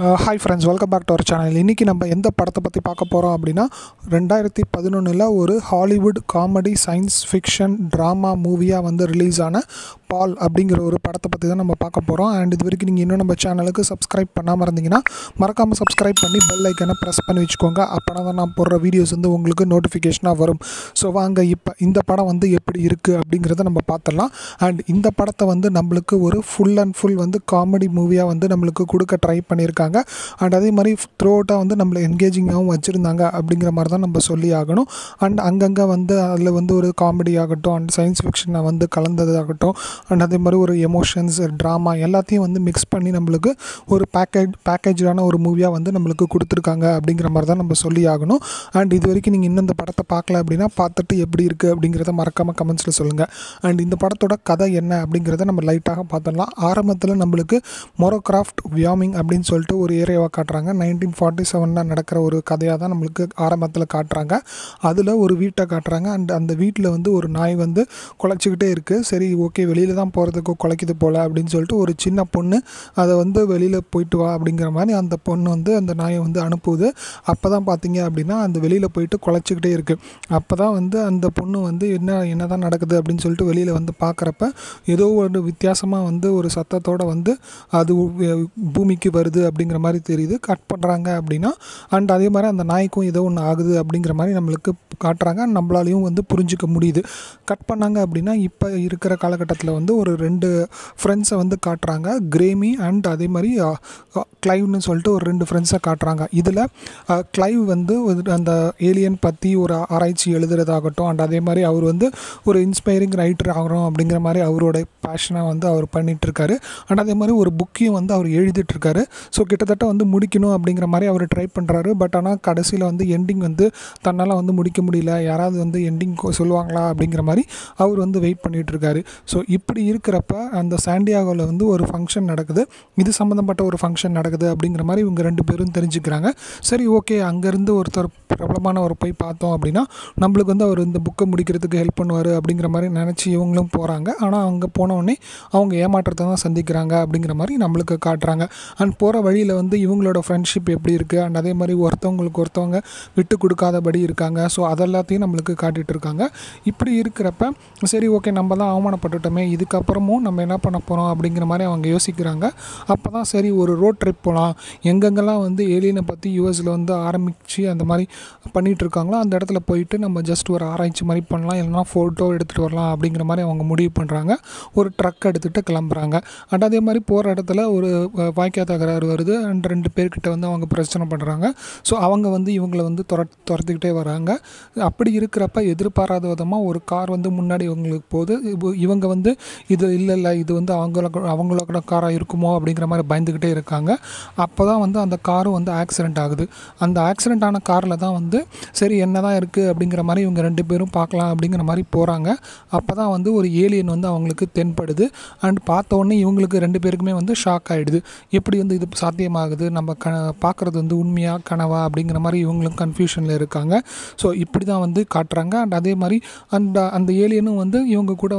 Hi friends, welcome back to our channel. இன்றைக்கி நம்ம எந்த படத்தை பற்றி பார்க்க போகிறோம் அப்படின்னா 2011 ஒரு Hollywood comedy science fiction drama மூவியாக ரிலீஸ் ஆன பால் அப்படிங்கிற ஒரு படத்தை பற்றி தான் நம்ம பார்க்க போகிறோம். அண்ட் இது வரைக்கும் நீங்கள் இன்னும் நம்ம சேனலுக்கு சப்ஸ்கிரைப் பண்ணாமல் இருந்தீங்கன்னா மறக்காமல் சப்ஸ்கிரைப் பண்ணி பெல் ஐக்கனை ப்ரெஸ் பண்ணி வச்சுக்கோங்க. அப்போனா தான் நான் போடுற வீடியோஸ் உங்களுக்கு நோட்டிஃபிகேஷனாக வரும். ஸோ வாங்க இப்போ இந்த படம் எப்படி இருக்குது அப்படிங்கிறத நம்ம பார்த்துடலாம். அண்ட் இந்த படத்தை நம்மளுக்கு ஒரு ஃபுல் அண்ட் ஃபுல் காமெடி மூவியாக நம்மளுக்கு கொடுக்க ட்ரை பண்ணியிருக்காங்க. அண்ட் அதே மாதிரி த்ரூ அவுட்டாக நம்மளை என்கேஜிங்காகவும் வச்சுருந்தாங்க அப்படிங்கிற மாதிரி தான் நம்ம சொல்லி ஆகணும். அண்ட் அங்கங்கே அதில் ஒரு காமெடி ஆகட்டும், அண்ட் சயின்ஸ் ஃபிக்ஷனை கலந்தது ஆகட்டும், அண்ட் அதே மாதிரி ஒரு எமோஷன்ஸ் ட்ராமா எல்லாத்தையும் மிக்ஸ் பண்ணி நம்மளுக்கு ஒரு பேக்கேஜான ஒரு மூவியாக நம்மளுக்கு கொடுத்துருக்காங்க அப்படிங்கிற மாதிரி தான் நம்ம சொல்லி ஆகணும். அண்ட் இது வரைக்கும் நீங்கள் இன்னும் இந்த படத்தை பார்க்கல அப்படின்னா பார்த்துட்டு எப்படி இருக்குது அப்படிங்கிறத மறக்காமல் கமெண்ட்ஸில் சொல்லுங்கள். அண்ட் இந்த படத்தோட கதை என்ன அப்படிங்கிறத நம்ம லைட்டாக பார்த்துடலாம். ஆரம்பத்தில் நம்மளுக்கு மொரோக்ராஃப்ட் வியாமிங் அப்படின்னு சொல்லிட்டு ஒரு ஏரியாவை காட்டுறாங்க. 1947 நடக்கிற ஒரு கதையாக தான் நம்மளுக்கு ஆரம்பத்தில் காட்டுறாங்க. அதில் ஒரு வீட்டை காட்டுறாங்க. அண்ட் அந்த வீட்டில் ஒரு நாய் குலைச்சிக்கிட்டே இருக்குது. சரி, ஓகே, வெளியில் தான் போகிறதுக்கு குலைக்குது போல் அப்படின்னு சொல்லிட்டு ஒரு சின்ன பொண்ணு அதை வெளியில் போயிட்டு வா அப்படிங்கிற மாதிரி அந்த பொண்ணு அந்த நாயை அனுப்புது. அப்போ தான் பார்த்தீங்க அப்படின்னா அந்த வெளியில் போயிட்டு குலைச்சிக்கிட்டே இருக்குது. அப்போ தான் அந்த பொண்ணு என்ன தான் நடக்குது அப்படின்னு சொல்லிட்டு வெளியில் பார்க்குறப்ப ஏதோ ஒரு வித்தியாசமாக ஒரு சத்தத்தோடு அது பூமிக்கு வருது அப்படிங்கிற மாதிரி தெரியுது. கட் பண்ணுறாங்க அப்படின்னா அண்ட் அதே மாதிரி அந்த நாய்க்கும் ஏதோ ஒன்று ஆகுது அப்படிங்கிற மாதிரி நம்மளுக்கு காட்டுறாங்க. நம்மளாலையும் புரிஞ்சிக்க முடியுது. கட் பண்ணாங்க அப்படின்னா இப்போ இருக்கிற காலகட்டத்தில் ஒரு 2 ஃப்ரெண்ட்ஸை காட்டுறாங்க. கிரேமி அண்ட் அதே மாதிரி கிளைவ்னு சொல்லிட்டு ஒரு 2 ஃப்ரெண்ட்ஸை காட்டுறாங்க. இதில் கிளைவ் அந்த ஏலியன் பற்றி ஒரு ஆராய்ச்சி எழுதுறதாகட்டும், அண்ட் அதே மாதிரி அவர் ஒரு இன்ஸ்பைரிங் ரைட்டர் ஆகிறோம் அப்படிங்கிற மாதிரி அவரோட பேஷனை அவர் பண்ணிகிட்ருக்காரு. அண்ட் அதே மாதிரி ஒரு புக்கையும் அவர் எழுதிட்டுருக்காரு. ஸோ கிட்டத்தட்ட முடிக்கணும் அப்படிங்கிற மாதிரி அவர் ட்ரை பண்ணுறாரு. பட் ஆனால் கடைசியில் எண்டிங் தன்னால் முடிக்க முடியல, யாராவது எண்டிங் சொல்லுவாங்களா அப்படிங்கிற மாதிரி அவர் வெயிட் பண்ணிகிட்ருக்காரு. ஸோ இப்படி இருக்கிறப்ப அந்த சாண்டியாகோவில் ஒரு ஃபங்க்ஷன் நடக்குது. இது சம்மந்தப்பட்ட ஒரு ஃபங்க்ஷன் நடக்குது அப்படிங்கிற மாதிரி இவங்க 2 பேரும் தெரிஞ்சுக்கிறாங்க. சரி, ஓகே, அங்கேருந்து ஒருத்தர் பிரபலமானவர் போய் பார்த்தோம் அப்படின்னா நம்மளுக்கு அவர் இந்த புக்கை முடிக்கிறதுக்கு ஹெல்ப் பண்ணுவார் அப்படிங்கிற மாதிரி நினச்சி இவங்களும் போகிறாங்க. ஆனால் அங்கே போனோடனே அவங்க ஏமாற்றத்தை தான் சந்திக்கிறாங்க அப்படிங்கிற மாதிரி நம்மளுக்கு காட்டுறாங்க. அண்ட் போகிற வழியில் இவங்களோட ஃப்ரெண்ட்ஷிப் எப்படி இருக்குது, அண்ட் அதே மாதிரி ஒருத்தவங்களுக்கு ஒருத்தவங்க விட்டு கொடுக்காதபடி இருக்காங்க. ஸோ அதெல்லாத்தையும் நம்மளுக்கு காட்டிகிட்டு இருக்காங்க. இப்படி இருக்கிறப்ப சரி, ஓகே, நம்ம தான் அவமானப்பட்டுட்டோமே, இதுக்கப்புறமும் நம்ம என்ன பண்ண போகிறோம் அப்படிங்கிற மாதிரி அவங்க யோசிக்கிறாங்க. அப்போ தான் சரி, ஒரு ரோட் ட்ரிப் போகலாம். எங்கெங்கெல்லாம் ஏலியனை பற்றி யூஎஸில் ஆரம்பித்து அந்த மாதிரி பண்ணிகிட்டு இருக்காங்களோ அந்த இடத்துல போயிட்டு நம்ம ஜஸ்ட் ஒரு ஆராய்ச்சி மாதிரி பண்ணலாம், இல்லைனா ஃபோட்டோ எடுத்துகிட்டு வரலாம் அப்படிங்கிற மாதிரி அவங்க முடிவு பண்ணுறாங்க. ஒரு ட்ரக் எடுத்துகிட்டு கிளம்புறாங்க. அண்ட் அதே மாதிரி போகிற இடத்துல ஒரு வாய்க்கா தகராறு வருது. அண்ட் 2 பேர்கிட்ட அவங்க பிரச்சனை பண்ணுறாங்க. ஸோ அவங்க இவங்களை துரத்திக்கிட்டே வராங்க. அப்படி இருக்கிறப்ப எதிர்பாராத விதமாக ஒரு கார் முன்னாடி இவங்களுக்கு போகுது. இவங்க இது இல்லை, இது அவங்களோட காராக இருக்குமோ அப்படிங்கிற மாதிரி பயந்துக்கிட்டே இருக்காங்க. அப்போ தான் அந்த காரும் ஆக்சிடெண்ட் ஆகுது. அந்த ஆக்சிடெண்ட் ஆன காரில் தான் சரி, என்ன தான் இருக்குது அப்படிங்கிற மாதிரி இவங்க 2 பேரும் பார்க்கலாம் அப்படிங்கிற மாதிரி போகிறாங்க. அப்போ தான் ஒரு ஏலியன் அவங்களுக்கு தென்படுது. அண்ட் பார்த்த உடனே இவங்களுக்கு 2 பேருக்குமே ஷாக் ஆகிடுது. எப்படி இது சாத்தியமாகுது, நம்ம பார்க்குறது உண்மையாக கனவா அப்படிங்கிற மாதிரி இவங்களும் கன்ஃபியூஷனில் இருக்காங்க. ஸோ இப்படி தான் காட்டுறாங்க. அண்ட் அதே மாதிரி அந்த ஏலியனும் இவங்க கூட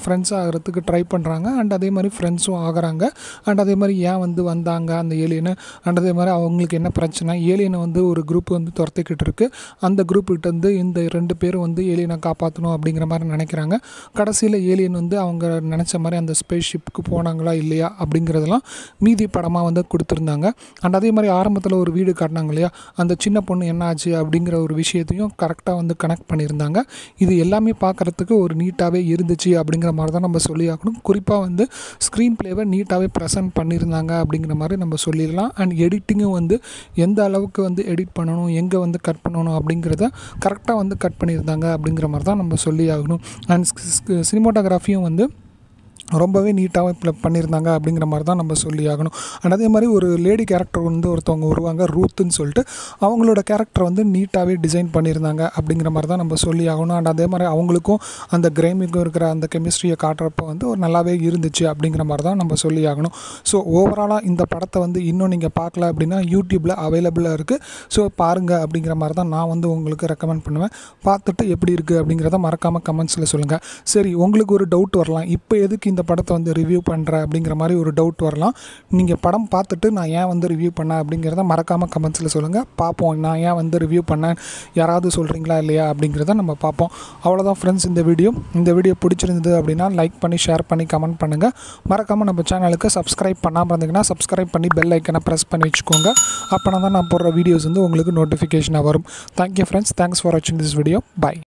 ஃப்ரெண்ட்ஸ் ஆகிறதுக்கு ட்ரை பண்ணுறாங்க. அண்ட் அதே மாதிரி ஃப்ரெண்ட்ஸும் ஆகிறாங்க. அண்ட் அதே மாதிரி ஏன் வந்தாங்க அந்த ஏலியனு, அண்ட் அதே மாதிரி அவங்களுக்கு என்ன பிரச்சனை, ஏலியனை ஒரு குரூப் துரத்திக்கிட்டு இருக்குது. அந்த குரூப்கிட்ட இந்த 2 பேரும் ஏலியனை காப்பாற்றணும் அப்படிங்கிற மாதிரி நினைக்கிறாங்க. கடைசியில் ஏலியன் அவங்க நினச்ச மாதிரி அந்த ஸ்பேஸ் ஷிப்புக்கு போனாங்களா இல்லையா அப்படிங்கிறதெல்லாம் மீதி படமாக கொடுத்துருந்தாங்க. அண்ட் அதே மாதிரி ஆரம்பத்தில் ஒரு வீடு காட்டினாங்க இல்லையா, அந்த சின்ன பொண்ணு என்ன ஆச்சு அப்படிங்கிற ஒரு விஷயத்தையும் கரெக்டாக கனெக்ட் பண்ணியிருந்தாங்க. இது எல்லாமே பார்க்குறதுக்கு ஒரு நீட்டாகவே இருந்துச்சு அப்படிங்கிற மாதிரி தான் நம்ம சொல்லி ஆகணும். குறிப்பாக ஸ்க்ரீன் பிளேவை நீட்டாகவே ப்ரெசென்ட் பண்ணியிருந்தாங்க அப்படிங்கிற மாதிரி நம்ம சொல்லிடலாம். அண்ட் எடிட்டிங்கும் எந்த அளவுக்கு எடிட் பண்ணணும், எங்கே கட் பண்ணணும் அப்படிங்கிறத கரெக்டாக கட் பண்ணியிருந்தாங்க அப்படிங்கிற மாதிரி தான் நம்ம சொல்லி ஆகணும். அண்ட் சினிமாட்டோகிராஃபியும் ரொம்பவே நீட்டாக பண்ணியிருந்தாங்க அப்படிங்கிற மாதிரி தான் நம்ம சொல்லி ஆகணும். அண்ட் அதே மாதிரி ஒரு லேடி கேரக்டர் ஒருத்தவங்க வருவாங்க, ரூத்துன்னு சொல்லிட்டு. அவங்களோட கேரக்டர் நீட்டாகவே டிசைன் பண்ணியிருந்தாங்க அப்படிங்கிற மாதிரி தான் நம்ம சொல்லி ஆகணும். அண்ட் அதே மாதிரி அவங்களுக்கும் அந்த கிரேமிக்கும் இருக்கிற அந்த கெமிஸ்ட்ரியை காட்டுறப்போ ஒரு நல்லாவே இருந்துச்சு அப்படிங்கிற மாதிரி தான் நம்ம சொல்லி ஆகணும். ஸோ ஓவராலாக இந்த படத்தை இன்னும் நீங்கள் பார்க்கல அப்படின்னா யூடியூப்பில் அவைலபிளாக இருக்குது. ஸோ பாருங்கள் அப்படிங்கிற மாதிரி தான் நான் உங்களுக்கு ரெக்கமெண்ட் பண்ணுவேன். பார்த்துட்டு எப்படி இருக்குது அப்படிங்கிறத மறக்காமல் கமெண்ட்ஸில் சொல்லுங்கள். சரி, உங்களுக்கு ஒரு டவுட் வரலாம், இப்போ எதுக்கு இந்த படத்தை வந்து ரிவ்யூ பண்ணுற அப்படிங்கிற மாதிரி ஒரு டவுட் வரலாம். நீங்கள் படம் பார்த்துட்டு நான் ஏன் வந்து ரிவ்யூ பண்ணேன் அப்படிங்கிறத மறக்காமல் கமெண்ட்ஸில் சொல்லுங்கள். பார்ப்போம் நான் ஏன் வந்து ரிவ்யூ பண்ணேன், யாராவது சொல்கிறீங்களா இல்லையா அப்படிங்கிறத நம்ம பார்ப்போம். அவ்வளோதான் ஃப்ரெண்ட்ஸ் இந்த வீடியோ பிடிச்சிருந்தது அப்படின்னா லைக் பண்ணி ஷேர் பண்ணி கமெண்ட் பண்ணுங்கள். மறக்காமல் நம்ம சேனலுக்கு சப்ஸ்கிரைப் பண்ணாமல் இருந்தீங்கன்னா சப்ஸ்கிரைப் பண்ணி பெல் ஐக்கனை ப்ரெஸ் பண்ணி வச்சுக்கோங்க. அப்போனா தான் நான் போடுற வீடியோஸ் வந்து உங்களுக்கு நோட்டிஃபிகேஷனாக வரும். தேங்க்யூ ஃப்ரெண்ட்ஸ், தேங்க்ஸ் ஃபார் வாட்சிங் திஸ் வீடியோ. பை.